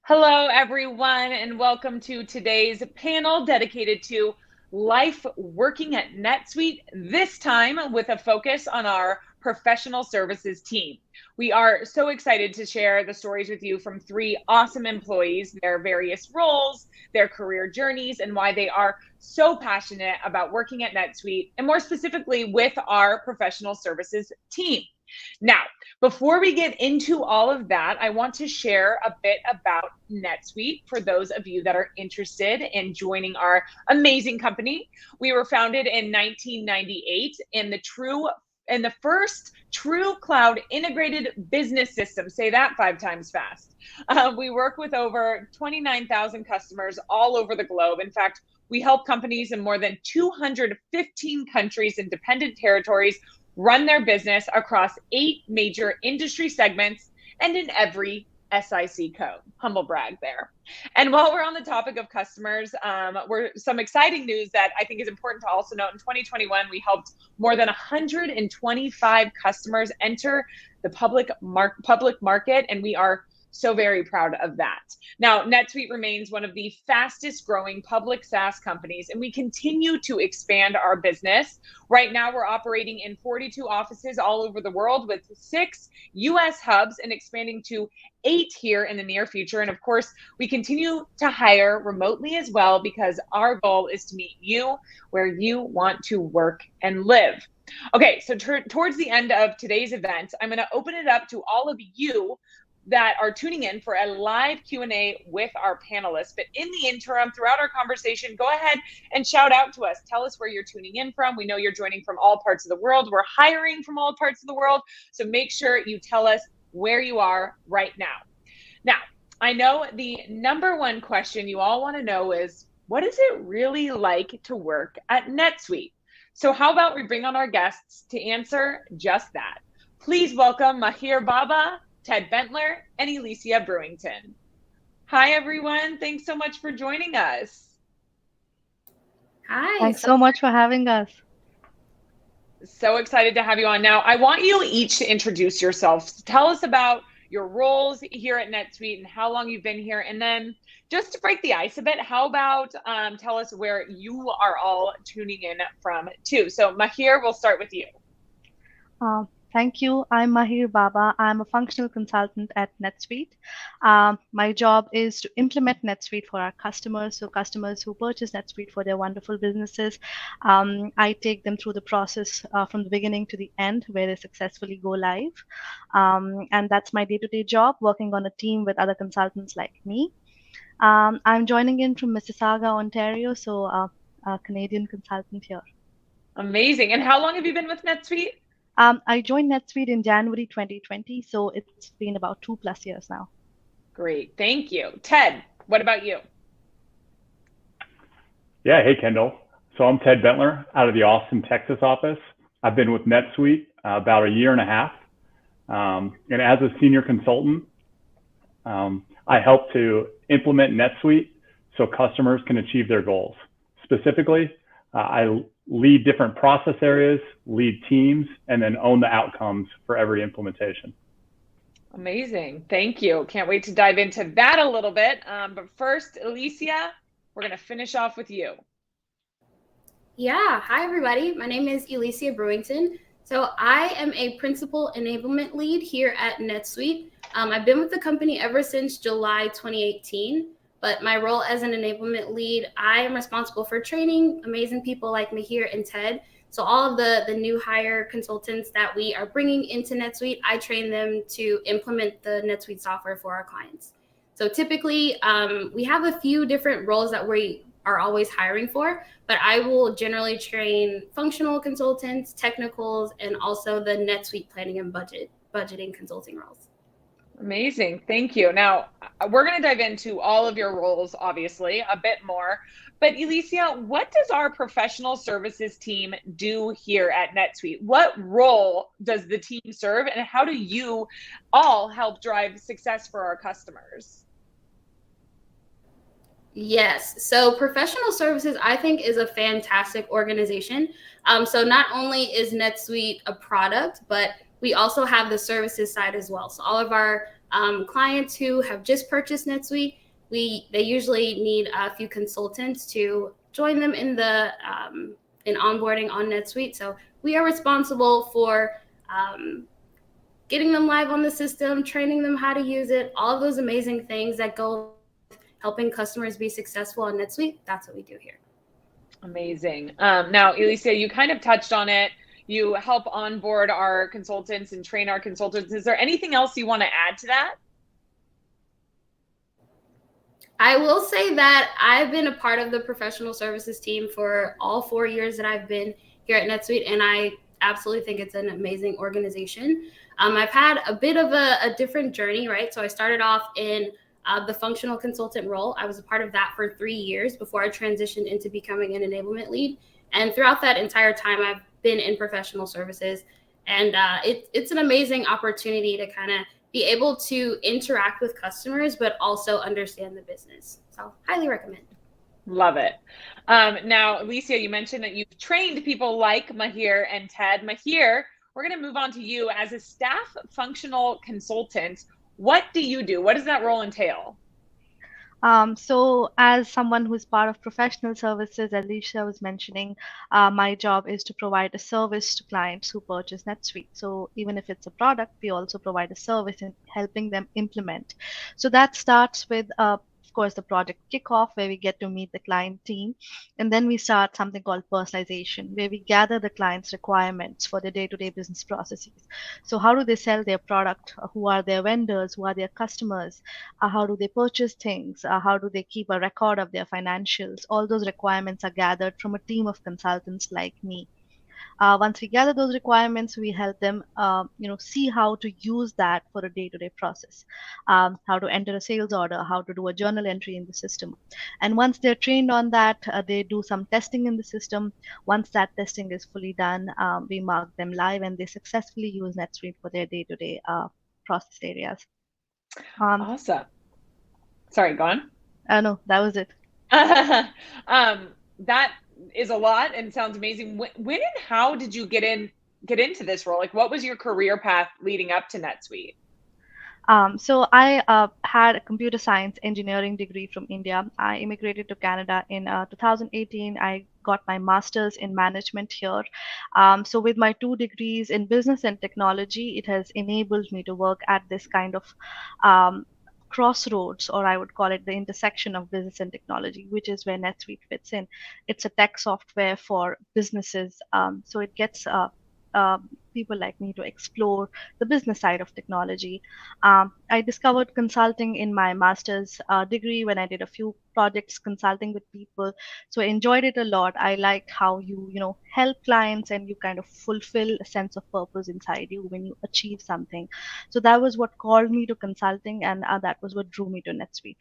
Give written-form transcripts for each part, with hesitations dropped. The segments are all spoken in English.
Hello, everyone, and welcome to today's panel dedicated to life working at NetSuite, this time with a focus on our professional services team. We are so excited to share the stories with you from three awesome employees, their various roles, their career journeys, and why they are so passionate about working at NetSuite, and more specifically with our professional services team. Now, before we get into all of that, I want to share a bit about NetSuite for those of you that are interested in joining our amazing company. We were founded in 1998 in the first true cloud integrated business system. Say that 5 times fast. We work with over 29,000 customers all over the globe. In fact, we help companies in more than 215 countries and dependent territories run their business across 8 major industry segments and in every SIC code. Humble brag there. And while we're on the topic of customers, we're some exciting news that I think is important to also note. In 2021, we helped more than 125 customers enter the public market, and we are so very proud of that. Now, NetSuite remains one of the fastest growing public SaaS companies, and we continue to expand our business. Right now, we're operating in 42 offices all over the world with 6 US hubs and expanding to 8 here in the near future. And of course, we continue to hire remotely as well because our goal is to meet you where you want to work and live. Okay, so towards the end of today's event, I'm going to open it up to all of you that are tuning in for a live Q&A with our panelists. But in the interim, throughout our conversation, go ahead and shout out to us. Tell us where you're tuning in from. We know you're joining from all parts of the world. We're hiring from all parts of the world. So make sure you tell us where you are right now. Now, I know the number one question you all want to know is, what is it really like to work at NetSuite? So how about we bring on our guests to answer just that. Please welcome Maheer Baba, Ted Bentler, and Elysia Brewington. Hi, everyone. Thanks so much for joining us. Hi. Thanks so much for having us. So excited to have you on. Now, I want you each to introduce yourselves. Tell us about your roles here at NetSuite and how long you've been here. And then just to break the ice a bit, how about tell us where you are all tuning in from too. So Maheer, we'll start with you. Thank you. I'm Maheer Baba. I'm a functional consultant at NetSuite. My job is to implement NetSuite for our customers. So customers who purchase NetSuite for their wonderful businesses, I take them through the process from the beginning to the end where they successfully go live. And that's my day-to-day job, working on a team with other consultants like me. I'm joining in from Mississauga, Ontario, so a Canadian consultant here. Amazing. And how long have you been with NetSuite? I joined NetSuite in January 2020, so it's been about 2+ years now. Great, thank you. Ted, what about you? Yeah, hey Kendall. So I'm Ted Bentler out of the Austin, Texas office. I've been with NetSuite about 1.5 years. And as a senior consultant, I help to implement NetSuite so customers can achieve their goals. Specifically, I lead different process areas, lead teams, and then own the outcomes for every implementation. Amazing. Thank you. Can't wait to dive into that a little bit. But first, Elysia, we're going to finish off with you. Yeah. Hi, everybody. My name is Elysia Brewington. So I am a principal enablement lead here at NetSuite. I've been with the company ever since July 2018. But my role as an enablement lead, I am responsible for training amazing people like Maheer and Ted. So all of the new hire consultants that we are bringing into NetSuite, I train them to implement the NetSuite software for our clients. So typically, we have a few different roles that we are always hiring for, but I will generally train functional consultants, technicals, and also the NetSuite planning and budgeting consulting roles. Amazing. Thank you. Now, we're going to dive into all of your roles, obviously, a bit more. But Elysia, what does our professional services team do here at NetSuite? What role does the team serve, and how do you all help drive success for our customers? Yes. So professional services, I think, is a fantastic organization. So not only is NetSuite a product, but we also have the services side as well. So all of our Clients who have just purchased NetSuite, they usually need a few consultants to join them in the in onboarding on NetSuite. So we are responsible for getting them live on the system, training them how to use it, all of those amazing things that go with helping customers be successful on NetSuite. That's what we do here. Amazing. Now, Elysia, you kind of touched on it. You help onboard our consultants and train our consultants. Is there anything else you want to add to that? I will say that I've been a part of the professional services team for all 4 years that I've been here at NetSuite, and I absolutely think it's an amazing organization. I've had a bit of a different journey, right? So I started off in the functional consultant role. I was a part of that for 3 years before I transitioned into becoming an enablement lead. And throughout that entire time, I've been in professional services. And it's an amazing opportunity to kind of be able to interact with customers, but also understand the business. So highly recommend. Love it. Now, Elysia, you mentioned that you've trained people like Maheer and Ted. Maheer, we're going to move on to you as a staff functional consultant. What do you do? What does that role entail? So as someone who's part of professional services, Elysia was mentioning, my job is to provide a service to clients who purchase NetSuite. So even if it's a product, we also provide a service in helping them implement. So that starts with of course, the project kickoff, where we get to meet the client team. And then we start something called personalization, where we gather the client's requirements for their day-to-day business processes. So how do they sell their product? Who are their vendors? Who are their customers? How do they purchase things? How do they keep a record of their financials? All those requirements are gathered from a team of consultants like me. Once we gather those requirements, we help them, see how to use that for a day-to-day process, how to enter a sales order, how to do a journal entry in the system. And once they're trained on that, they do some testing in the system. Once that testing is fully done, we mark them live, and they successfully use NetSuite for their day-to-day process areas. Awesome. Sorry, go on. No, that was it. That is a lot and sounds amazing. When and how did you get into this role? Like, what was your career path leading up to NetSuite? So I had a computer science engineering degree from India. I immigrated to Canada in 2018. I got my master's in management here. So with my 2 degrees in business and technology, it has enabled me to work at this kind of crossroads, or I would call it the intersection of business and technology, which is where NetSuite fits in. It's a tech software for businesses. So it gets people like me to explore the business side of technology. I discovered consulting in my master's degree when I did a few projects consulting with people. So I enjoyed it a lot. I like how you help clients and you kind of fulfill a sense of purpose inside you when you achieve something. So that was what called me to consulting, and that was what drew me to NetSuite.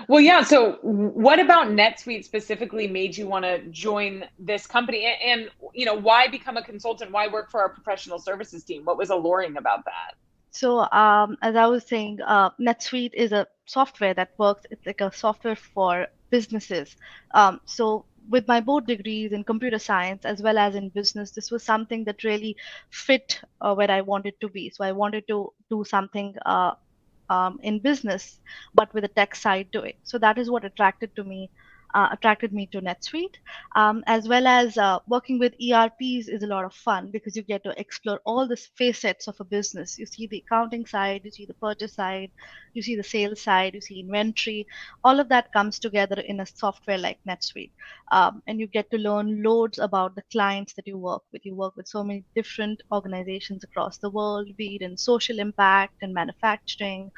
Well, yeah. So what about NetSuite specifically made you want to join this company? And why become a consultant? Why work for our professional services team? What was alluring about that? So as I was saying, NetSuite is a software that works. It's like a software for businesses. So with my both degrees in computer science as well as in business, this was something that really fit where I wanted to be. So I wanted to do something in business, but with a tech side to it. So that is what attracted me to NetSuite, as well as working with ERPs is a lot of fun because you get to explore all the facets of a business. You see the accounting side, you see the purchase side, you see the sales side, you see inventory. All of that comes together in a software like NetSuite, and you get to learn loads about the clients that you work with. You work with so many different organizations across the world, be it in social impact and manufacturing.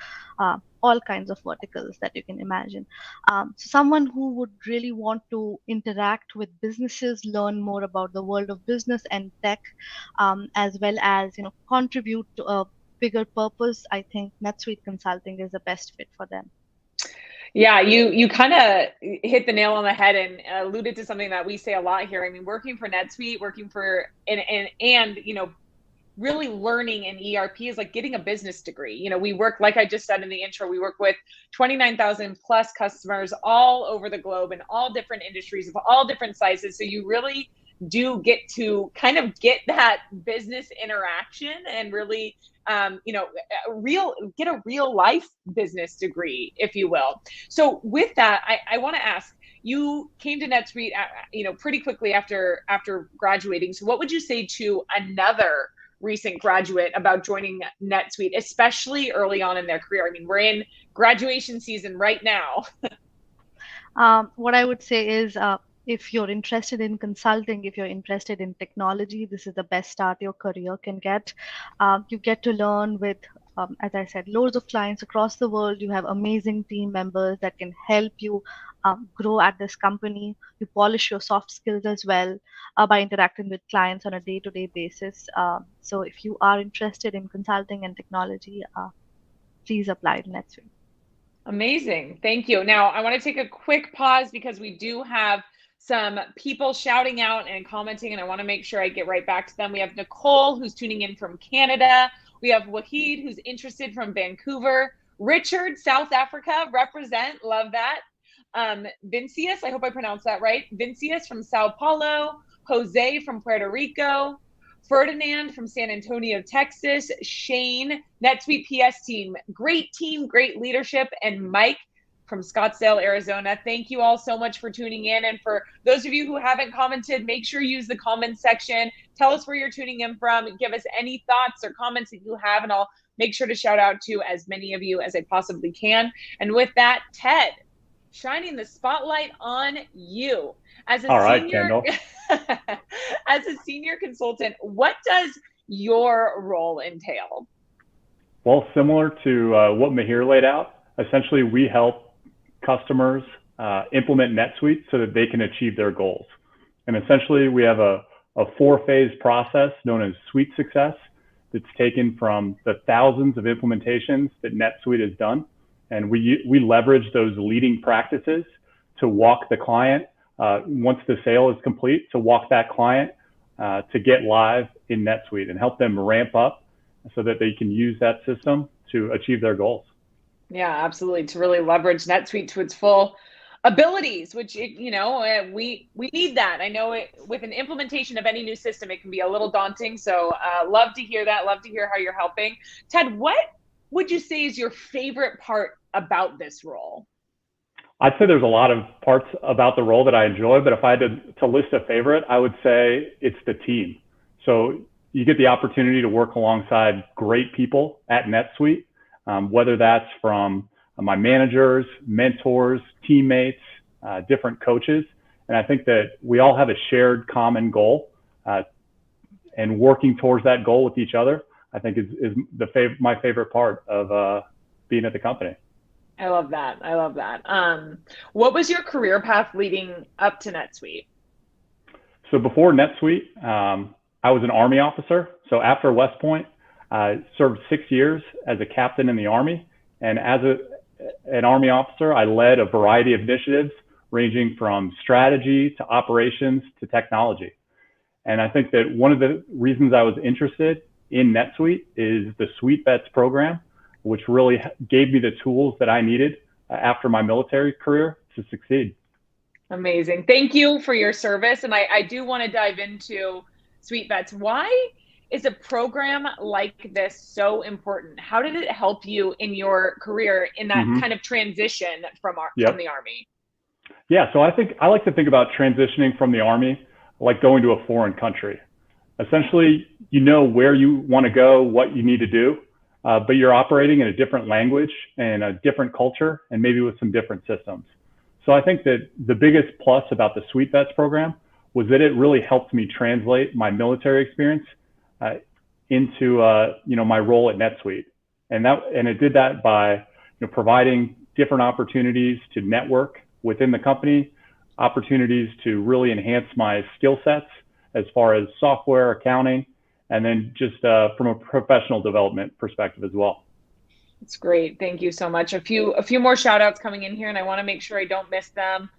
All kinds of verticals that you can imagine. So someone who would really want to interact with businesses, learn more about the world of business and tech, as well as contribute to a bigger purpose, I think NetSuite Consulting is the best fit for them. Yeah, you kind of hit the nail on the head and alluded to something that we say a lot here. I mean, working for NetSuite, working for and really learning in ERP is like getting a business degree. We work, like I just said in the intro, we work with 29,000 plus customers all over the globe in all different industries of all different sizes. So you really do get to kind of get that business interaction and really, get a real life business degree, if you will. So with that, I want to ask, you came to NetSuite, pretty quickly after graduating. So what would you say to another recent graduate about joining NetSuite, especially early on in their career? I mean, we're in graduation season right now. What I would say is, if you're interested in consulting, if you're interested in technology, this is the best start your career can get. You get to learn with, as I said, loads of clients across the world. You have amazing team members that can help you grow at this company. You polish your soft skills as well by interacting with clients on a day-to-day basis. So if you are interested in consulting and technology, please apply to NetSuite. Amazing. Thank you. Now, I want to take a quick pause because we do have some people shouting out and commenting, and I want to make sure I get right back to them. We have Nicole, who's tuning in from Canada. We have Wahid, who's interested from Vancouver. Richard, South Africa, represent. Love that. Vincius, I hope I pronounced that right. Vincius from Sao Paulo. Jose from Puerto Rico. Ferdinand from San Antonio, Texas. Shane, NetSuite PS team, great leadership. And Mike from Scottsdale, Arizona. Thank you all so much for tuning in. And for those of you who haven't commented, make sure you use the comments section. Tell us where you're tuning in from. Give us any thoughts or comments that you have, and I'll make sure to shout out to as many of you as I possibly can. And with that, Ted, shining the spotlight on you. As a senior, as a senior consultant, what does your role entail? Well, similar to what Maheer laid out, essentially we help customers implement NetSuite so that they can achieve their goals. And essentially we have a 4-phase process known as Suite Success that's taken from the thousands of implementations that NetSuite has done. And we leverage those leading practices to walk the client, once the sale is complete, to walk that client to get live in NetSuite and help them ramp up so that they can use that system to achieve their goals. Yeah, absolutely. To really leverage NetSuite to its full abilities, which, we need that. I know with an implementation of any new system, it can be a little daunting. So love to hear that. Love to hear how you're helping. Ted, what would you say is your favorite part about this role? I'd say there's a lot of parts about the role that I enjoy, but if I had to list a favorite, I would say it's the team. So you get the opportunity to work alongside great people at NetSuite, whether that's from my managers, mentors, teammates, different coaches. And I think that we all have a shared common goal, and working towards that goal with each other, I think is my favorite part of being at the company. I love that. I love that. What was your career path leading up to NetSuite? So before NetSuite, I was an Army officer. So after West Point, I served 6 years as a captain in the Army. And as an Army officer, I led a variety of initiatives ranging from strategy to operations to technology. And I think that one of the reasons I was interested in NetSuite is the Suite Bets program, which really gave me the tools that I needed after my military career to succeed. Amazing. Thank you for your service. And I do want to dive into Suite Bets. Why is a program like this so important? How did it help you in your career in that kind of transition from the Army? Yeah, so I like to think about transitioning from the Army like going to a foreign country. Essentially, you know where you want to go, what you need to do, but you're operating in a different language and a different culture and maybe with some different systems. So I think that the biggest plus about the Suite Bets program was that it really helped me translate my military experience into my role at NetSuite, and it did that by providing different opportunities to network within the company, opportunities to really enhance my skill sets as far as software, accounting, and then just from a professional development perspective as well. That's great. Thank you so much. A few more shout outs coming in here, and I want to make sure I don't miss them.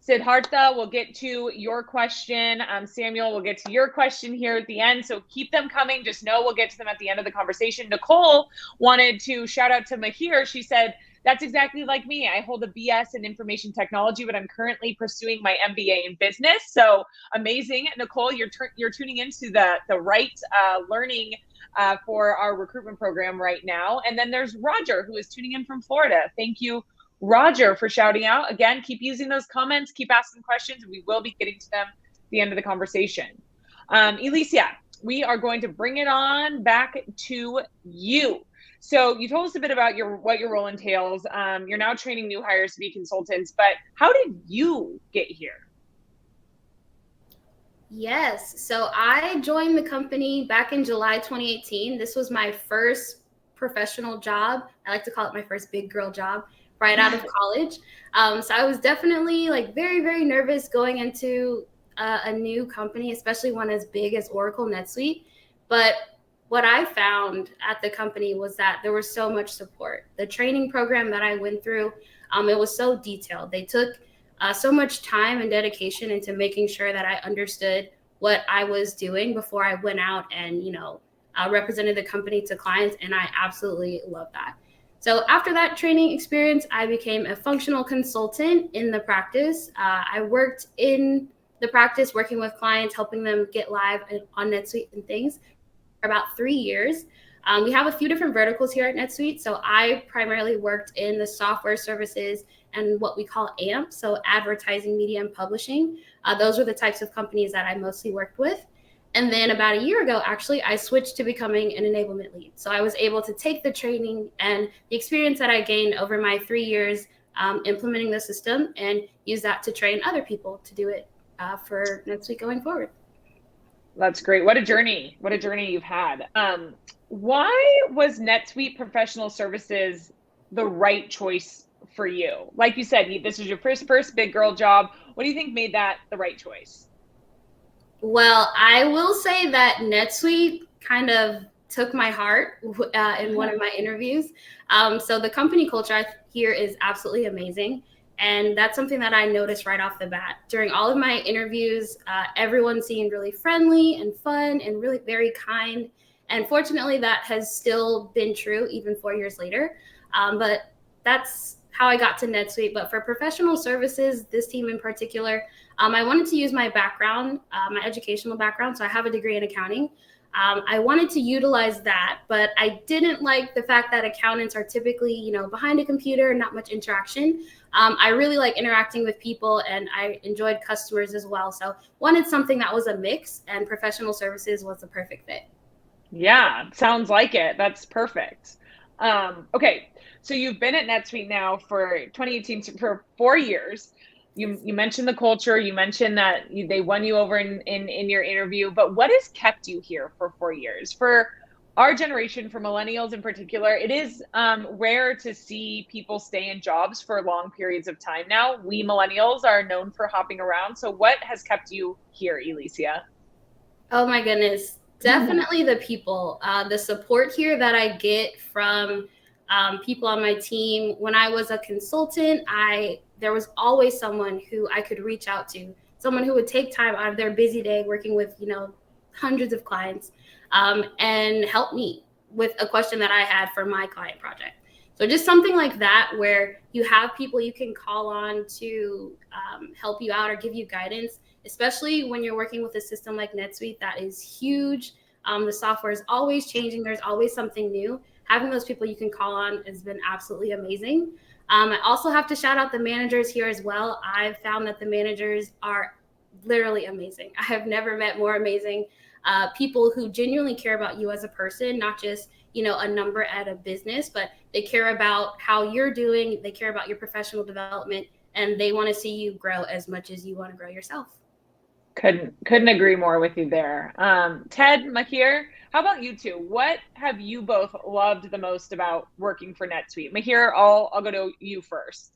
Siddhartha, we'll get to your question. Samuel, we'll get to your question here at the end. So keep them coming. Just know we'll get to them at the end of the conversation. Nicole wanted to shout out to Maheer. She said, That's exactly like me. I hold a BS in information technology, but I'm currently pursuing my MBA in business. So amazing, Nicole! You're tuning into the right learning for our recruitment program right now. And then there's Roger, who is tuning in from Florida. Thank you, Roger, for shouting out. Again, keep using those comments, keep asking questions, and we will be getting to them at the end of the conversation. Elysia, we are going to bring it on back to you. So you told us a bit about what your role entails. You're now training new hires to be consultants, but how did you get here? Yes. So I joined the company back in July 2018. This was my first professional job. I like to call it my first big girl job right out of college. So I was definitely like very, very nervous going into a new company, especially one as big as Oracle NetSuite. But what I found at the company was that there was so much support. The training program that I went through, it was so detailed. They took so much time and dedication into making sure that I understood what I was doing before I went out and, represented the company to clients. And I absolutely love that. So after that training experience, I became a functional consultant in the practice. I worked in the practice working with clients, helping them get live on NetSuite and things for about 3 years. We have a few different verticals here at NetSuite. So I primarily worked in the software services and what we call AMP, so advertising, media, and publishing. Those were the types of companies that I mostly worked with. And then about a year ago, actually, I switched to becoming an enablement lead. So I was able to take the training and the experience that I gained over my 3 years implementing the system and use that to train other people to do it for NetSuite going forward. That's great. What a journey. What a journey you've had. Why was NetSuite Professional Services the right choice for you? Like you said, this was your first big girl job. What do you think made that the right choice? Well, I will say that NetSuite kind of took my heart in one of my interviews. So the company culture here is absolutely amazing. And that's something that I noticed right off the bat. During all of my interviews, everyone seemed really friendly and fun and really very kind. And fortunately, that has still been true even 4 years later. But that's how I got to NetSuite. But for professional services, this team in particular, I wanted to use my background, my educational background. So I have a degree in accounting. I wanted to utilize that, but I didn't like the fact that accountants are typically, behind a computer, not much interaction. I really like interacting with people and I enjoyed customers as well. So wanted something that was a mix, and professional services was the perfect fit. Yeah, sounds like it. That's perfect. Okay, so you've been at NetSuite now for 2018 for 4 years. You mentioned the culture. You mentioned that they won you over in your interview. But what has kept you here for 4 years? For our generation, for millennials in particular, it is rare to see people stay in jobs for long periods of time now. We millennials are known for hopping around. So what has kept you here, Elysia? Oh my goodness. Definitely the people, the support here that I get from people on my team. When I was a consultant, there was always someone who I could reach out to, someone who would take time out of their busy day working with, hundreds of clients and help me with a question that I had for my client project. So just something like that, where you have people you can call on to help you out or give you guidance, especially when you're working with a system like NetSuite that is huge. The software is always changing. There's always something new. Having those people you can call on has been absolutely amazing. I also have to shout out the managers here as well. I've found that the managers are literally amazing. I have never met more amazing people who genuinely care about you as a person, not just a number at a business, but they care about how you're doing. They care about your professional development, and they want to see you grow as much as you want to grow yourself. Couldn't agree more with you there. Ted, Maheer, how about you two? What have you both loved the most about working for NetSuite? Maheer, I'll go to you first.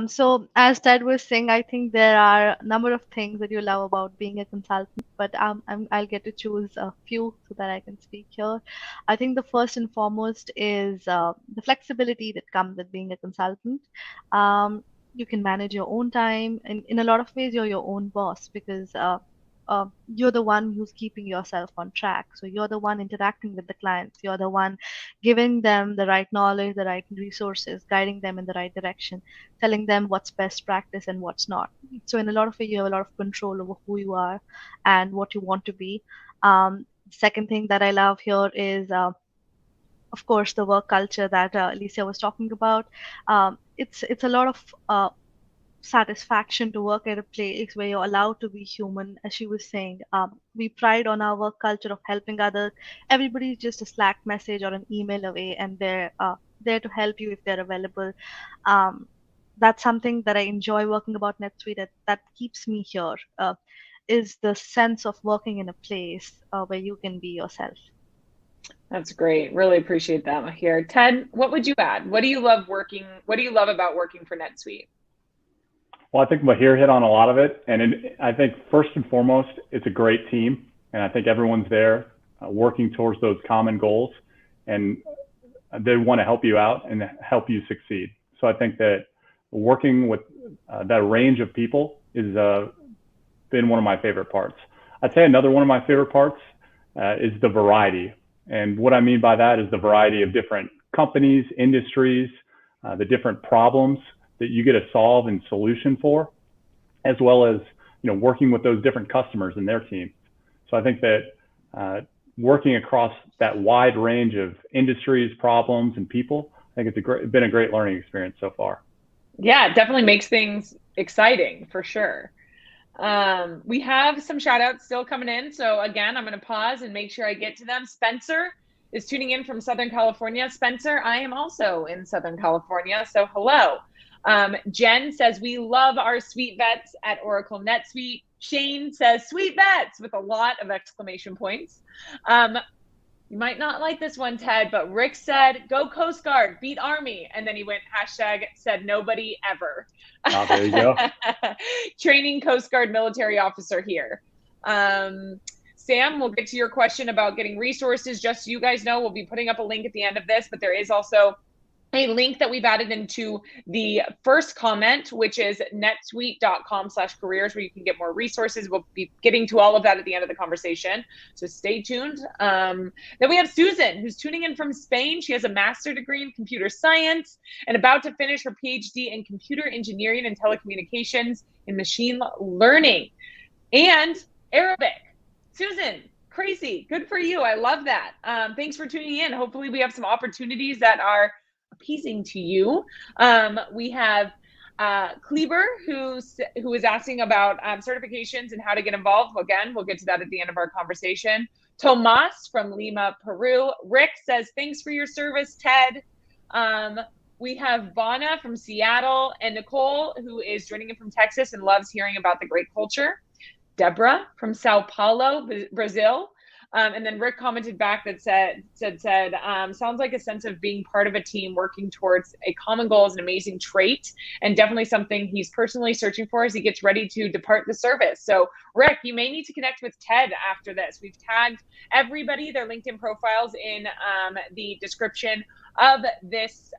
So as Ted was saying, I think there are a number of things that you love about being a consultant, but I'll get to choose a few so that I can speak here. I think the first and foremost is the flexibility that comes with being a consultant. You can manage your own time, and in a lot of ways, you're your own boss because you're the one who's keeping yourself on track. So you're the one interacting with the clients. You're the one giving them the right knowledge, the right resources, guiding them in the right direction, telling them what's best practice and what's not. So in a lot of ways, you have a lot of control over who you are and what you want to be. Second thing that I love here is, of course, the work culture that Alicia was talking about. It's a lot of satisfaction to work at a place where you're allowed to be human. As she was saying, we pride on our work culture of helping others. Everybody's just a Slack message or an email away, and they're there to help you if they're available. That's something that I enjoy working about NetSuite. That keeps me here. Is the sense of working in a place where you can be yourself. That's great. Really appreciate that, Maheer. Ted, what would you add? What do you love about working for NetSuite? Well, I think Maheer hit on a lot of it. And I think first and foremost, it's a great team. And I think everyone's there working towards those common goals. And they want to help you out and help you succeed. So I think that working with that range of people is been one of my favorite parts. I'd say another one of my favorite parts is the variety. And what I mean by that is the variety of different companies, industries, the different problems that you get a solve and solution for, as well as working with those different customers and their teams. So I think that working across that wide range of industries, problems, and people, I think it's been a great learning experience so far. Yeah, it definitely makes things exciting for sure. We have some shout outs still coming in. So again, I'm going to pause and make sure I get to them. Spencer is tuning in from Southern California. Spencer, I am also in Southern California. So hello. Jen says, we love our sweet vets at Oracle NetSuite. Shane says, sweet vets with a lot of exclamation points. You might not like this one, Ted, but Rick said, go Coast Guard, beat Army. And then he went #said nobody ever. Oh, there you go. Training Coast Guard military officer here. Sam, we'll get to your question about getting resources. Just so you guys know, we'll be putting up a link at the end of this, but there is also a link that we've added into the first comment, which is netsuite.com/careers, where you can get more resources. We'll be getting to all of that at the end of the conversation, so stay tuned. Then we have Susan, who's tuning in from Spain. She has a master's degree in computer science and about to finish her PhD in computer engineering and telecommunications in machine learning and Arabic. Susan, crazy. Good for you. I love that. Thanks for tuning in. Hopefully we have some opportunities that are appeasing to you. We have Kleber, who is asking about certifications and how to get involved. Again, we'll get to that at the end of our conversation. Tomas from Lima, Peru. Rick says, thanks for your service, Ted. We have Vana from Seattle and Nicole, who is joining in from Texas and loves hearing about the great culture. Deborah from Sao Paulo, Brazil. And then Rick commented back that said, sounds like a sense of being part of a team working towards a common goal is an amazing trait and definitely something he's personally searching for as he gets ready to depart the service. So Rick, you may need to connect with Ted after this. We've tagged everybody, their LinkedIn profiles in the description of this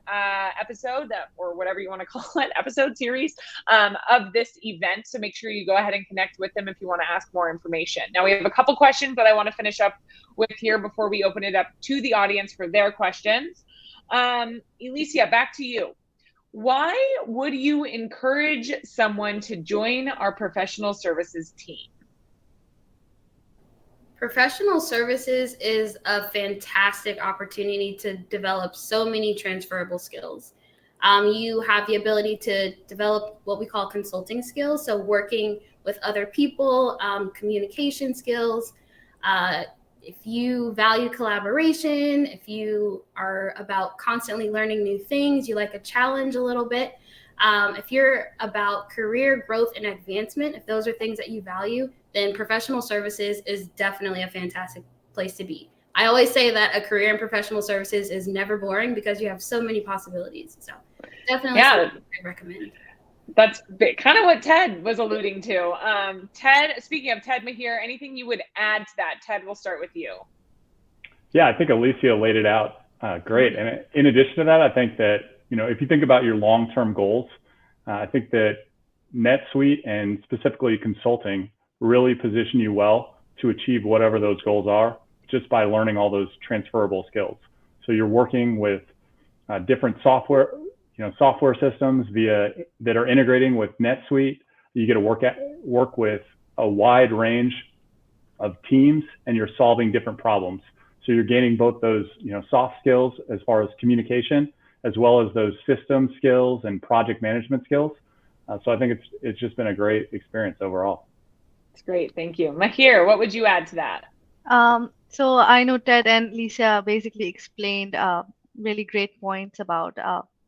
episode, or whatever you want to call it, episode series of this event. So make sure you go ahead and connect with them if you want to ask more information. Now we have a couple questions that I want to finish up with here before we open it up to the audience for their questions. Elysia, back to you. Why would you encourage someone to join our professional services team? Professional services is a fantastic opportunity to develop so many transferable skills. You have the ability to develop what we call consulting skills, so working with other people, communication skills. If you value collaboration, if you are about constantly learning new things, you like a challenge a little bit. If you're about career growth and advancement, if those are things that you value, then professional services is definitely a fantastic place to be. I always say that a career in professional services is never boring because you have so many possibilities. So definitely something I recommend. That's kind of what Ted was alluding to. Ted, speaking of Ted, Maheer, anything you would add to that? Ted, we'll start with you. Yeah, I think Elysia laid it out great. And in addition to that, I think that, if you think about your long-term goals, I think that NetSuite and specifically consulting really position you well to achieve whatever those goals are just by learning all those transferable skills. So you're working with different software systems that are integrating with NetSuite. You get to work with a wide range of teams, and you're solving different problems. So you're gaining both those soft skills as far as communication, as well as those system skills and project management skills. So I think it's just been a great experience overall. It's great, thank you. Maheer, what would you add to that? So I know Ted and Lisa basically explained really great points about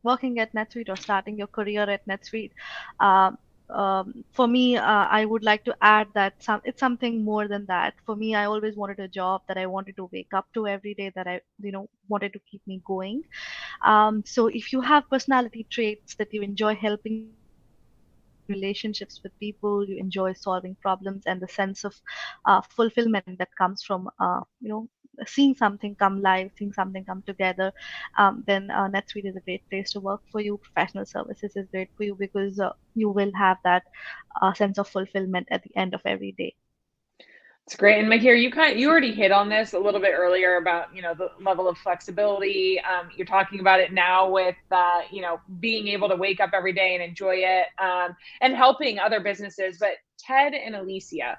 working at NetSuite or starting your career at NetSuite. For me, I would like to add that it's something more than that. For me, I always wanted a job that I wanted to wake up to every day, that I wanted to keep me going. So if you have personality traits that you enjoy helping relationships with people, you enjoy solving problems, and the sense of fulfillment that comes from seeing something come live, seeing something come together, then NetSuite is a great place to work for you. Professional services is great for you because you will have that sense of fulfillment at the end of every day. It's great. And Maheer, you already hit on this a little bit earlier about the level of flexibility. You're talking about it now with being able to wake up every day and enjoy it, and helping other businesses. But Ted and Elysia,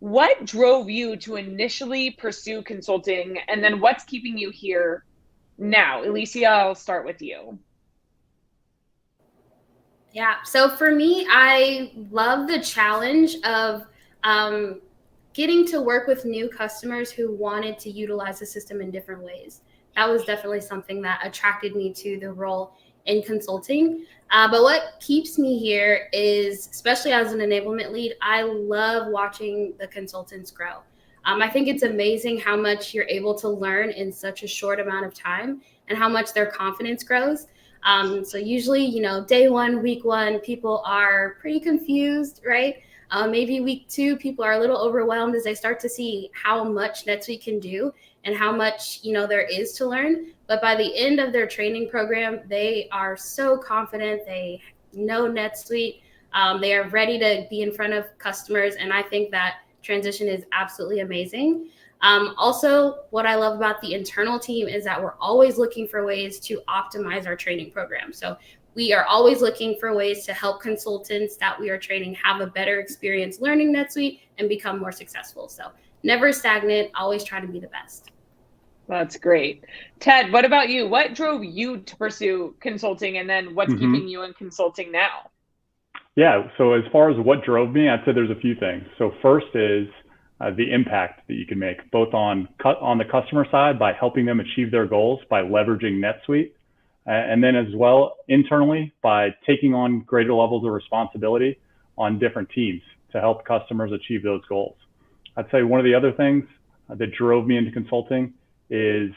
what drove you to initially pursue consulting, and then what's keeping you here now? Elysia, I'll start with you. Yeah. So for me, I love the challenge of getting to work with new customers who wanted to utilize the system in different ways. That was definitely something that attracted me to the role in consulting. But what keeps me here is, especially as an enablement lead, I love watching the consultants grow. I think it's amazing how much you're able to learn in such a short amount of time and how much their confidence grows. So usually, day one, week one, people are pretty confused, right? Maybe week two, people are a little overwhelmed as they start to see how much NetSuite can do and how much, there is to learn. But by the end of their training program, they are so confident. They know NetSuite. They are ready to be in front of customers. And I think that transition is absolutely amazing. Also, what I love about the internal team is that we're always looking for ways to optimize our training program. So we are always looking for ways to help consultants that we are training have a better experience learning NetSuite and become more successful. So never stagnant, always try to be the best. That's great. Ted, what about you? What drove you to pursue consulting, and then what's keeping you in consulting now? Yeah, so as far as what drove me, I'd say there's a few things. So first is the impact that you can make, both on the customer side by helping them achieve their goals by leveraging NetSuite, and then as well internally by taking on greater levels of responsibility on different teams to help customers achieve those goals. I'd say one of the other things that drove me into consulting is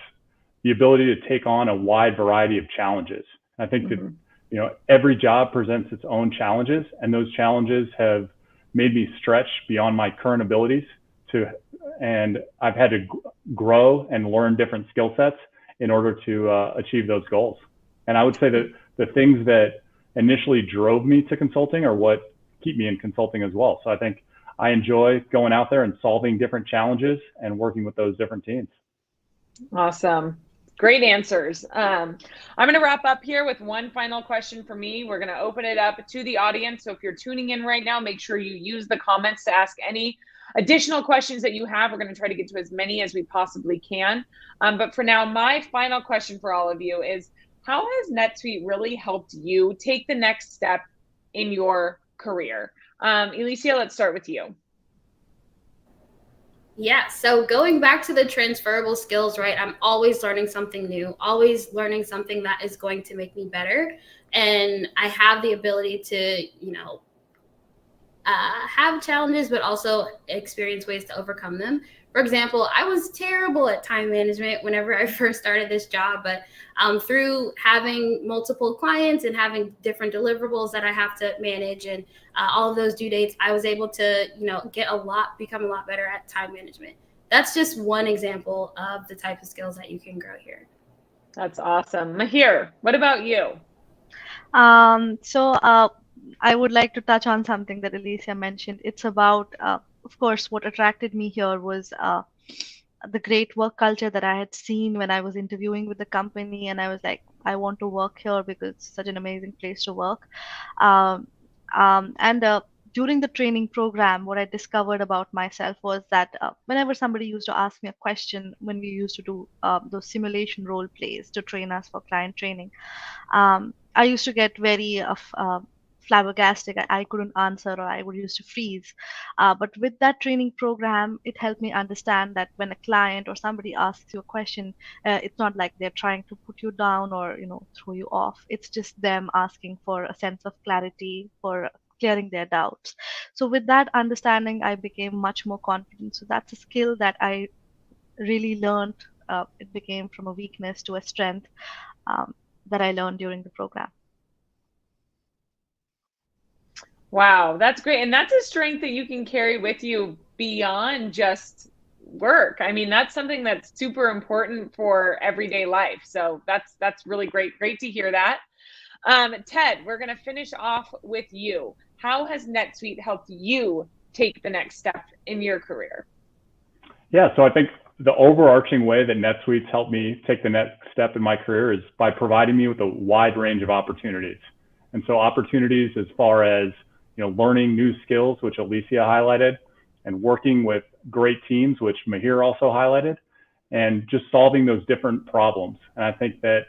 the ability to take on a wide variety of challenges. I think that every job presents its own challenges, and those challenges have made me stretch beyond my current abilities and I've had to grow and learn different skill sets in order to achieve those goals. And I would say that the things that initially drove me to consulting are what keep me in consulting as well. So I think I enjoy going out there and solving different challenges and working with those different teams. Awesome. Great answers. I'm going to wrap up here with one final question for me. We're going to open it up to the audience. So if you're tuning in right now, make sure you use the comments to ask any additional questions that you have. We're going to try to get to as many as we possibly can. But for now, my final question for all of you is, how has NetSuite really helped you take the next step in your career? Elysia, let's start with you. Yeah, so going back to the transferable skills, right? I'm always learning something new, always learning something that is going to make me better. And I have the ability to, have challenges, but also experience ways to overcome them. For example, I was terrible at time management whenever I first started this job, but through having multiple clients and having different deliverables that I have to manage and all of those due dates, I was able to, become a lot better at time management. That's just one example of the type of skills that you can grow here. That's awesome. Maheer, what about you? I would like to touch on something that Elysia mentioned. It's about of course, what attracted me here was the great work culture that I had seen when I was interviewing with the company, and I was like, I want to work here because it's such an amazing place to work. Um, and During the training program, what I discovered about myself was that whenever somebody used to ask me a question, when we used to do those simulation role plays to train us for client training, I used to get very flabbergasted. I couldn't answer, or I would used to freeze. But with that training program, it helped me understand that when a client or somebody asks you a question, it's not like they're trying to put you down or throw you off. It's just them asking for a sense of clarity, for clearing their doubts. So with that understanding, I became much more confident. So that's a skill that I really learned. It became from a weakness to a strength um, that I learned during the program. Wow, that's great. And that's a strength that you can carry with you beyond just work. I mean, that's something that's super important for everyday life. So that's really great. Great to hear that. Ted, we're going to finish off with you. How has NetSuite helped you take the next step in your career? Yeah, so I think the overarching way that NetSuite's helped me take the next step in my career is by providing me with a wide range of opportunities. And so opportunities as far as learning new skills, which Elysia highlighted, and working with great teams, which Maheer also highlighted, and just solving those different problems. And I think that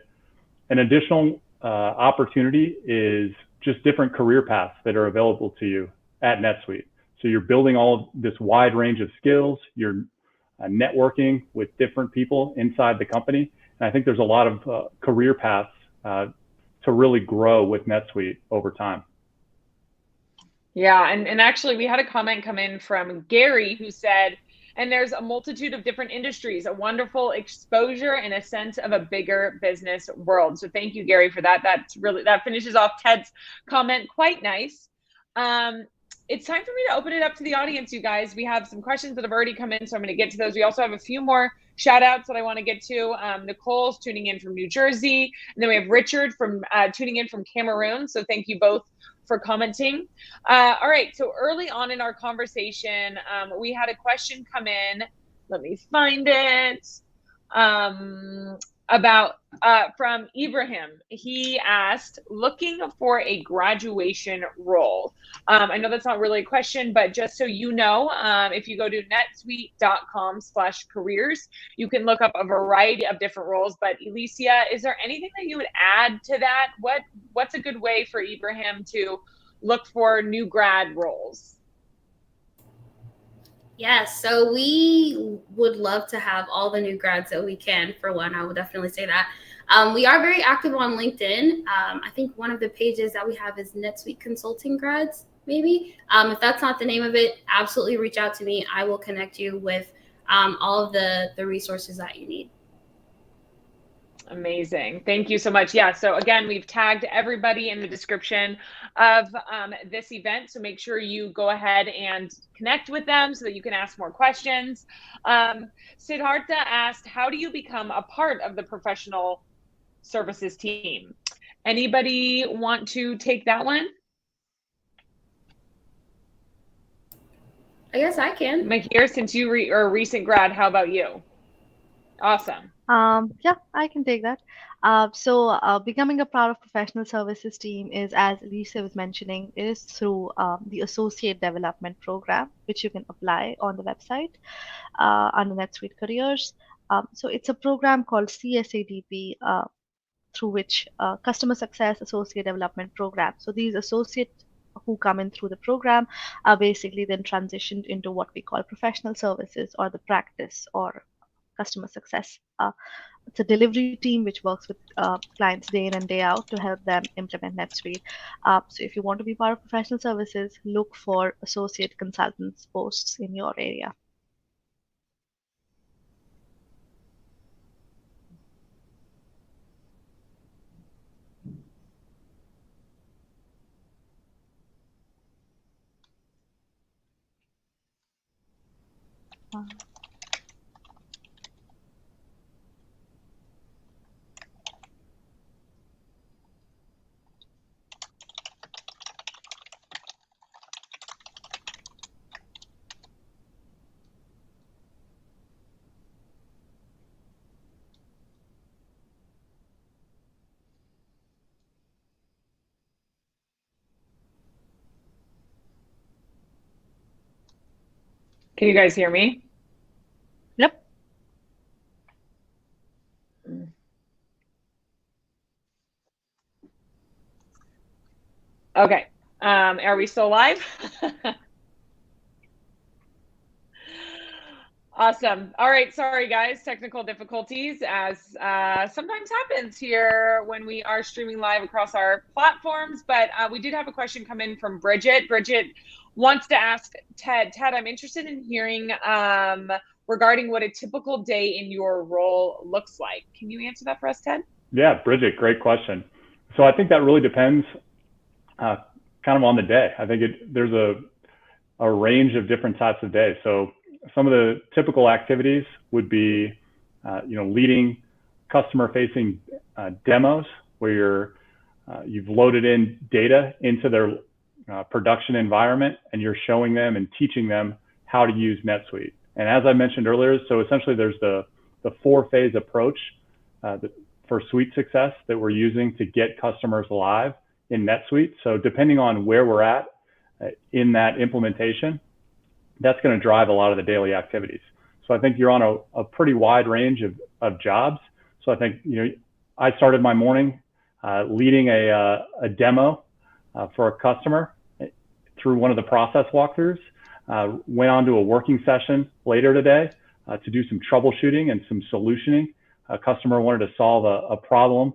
an additional opportunity is just different career paths that are available to you at NetSuite. So you're building all of this wide range of skills, you're networking with different people inside the company. And I think there's a lot of career paths to really grow with NetSuite over time. Yeah, and actually we had a comment come in from Gary who said, and there's a multitude of different industries, a wonderful exposure and a sense of a bigger business world. So thank you, Gary, for that. That finishes off Ted's comment quite nice. It's time for me to open it up to the audience, you guys. We have some questions that have already come in, so I'm going to get to those. We also have a few more shout outs that I want to get to. Nicole's tuning in from New Jersey, and then we have Richard from tuning in from Cameroon. So thank you both for commenting. All right, so early on in our conversation, we had a question come in. Let me find it. From Ibrahim. He asked, looking for a graduation role. I know that's not really a question, but just so you know, if you go to netsuite.com/careers, you can look up a variety of different roles. But Elysia, is there anything that you would add to that? What's a good way for Ibrahim to look for new grad roles? Yes, so we would love to have all the new grads that we can. For one, I would definitely say that. We are very active on LinkedIn. I think one of the pages that we have is NetSuite Consulting Grads, maybe. If that's not the name of it, absolutely reach out to me. I will connect you with all of the resources that you need. Amazing. Thank you so much. Yeah. So again, we've tagged everybody in the description of this event. So make sure you go ahead and connect with them so that you can ask more questions. Siddhartha asked, how do you become a part of the professional services team? Anybody want to take that one? I guess I can. Maheer, since you are a recent grad, how about you? Awesome. Yeah, I can take that. Becoming a part of professional services team is, as Lisa was mentioning, it is through the associate development program, which you can apply on the website under NetSuite Careers. So it's a program called CSADP, through which Customer Success Associate Development Program. So these associates who come in through the program are basically then transitioned into what we call professional services or the practice or customer success. It's a delivery team which works with clients day in and day out to help them implement NetSuite. So if you want to be part of professional services, look for associate consultants posts in your area. Can you guys hear me? Yep. Okay. Are we still live? Awesome. All right. Sorry, guys. Technical difficulties, as sometimes happens here when we are streaming live across our platforms. But we did have a question come in from Bridget. Bridget wants to ask Ted. Ted, I'm interested in hearing regarding what a typical day in your role looks like. Can you answer that for us, Ted? Yeah, Bridget, great question. So I think that really depends kind of on the day. I think there's a range of different types of days. So some of the typical activities would be, leading customer-facing demos where you've loaded in data into their production environment, and you're showing them and teaching them how to use NetSuite. And as I mentioned earlier, so essentially there's the 4-phase approach for suite success that we're using to get customers live in NetSuite. So depending on where we're at in that implementation, that's going to drive a lot of the daily activities. So I think you're on a pretty wide range of jobs. So I think, I started my morning leading a demo for a customer through one of the process walkthroughs, went on to a working session later today to do some troubleshooting and some solutioning. A customer wanted to solve a problem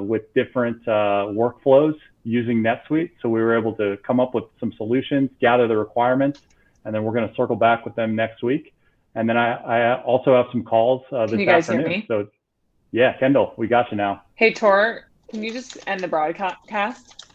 with different workflows using NetSuite. So we were able to come up with some solutions, gather the requirements, and then we're going to circle back with them next week. And then I also have some calls this afternoon. Can you guys hear me? So yeah, Kendall, we got you now. Hey, Tor, can you just end the broadcast?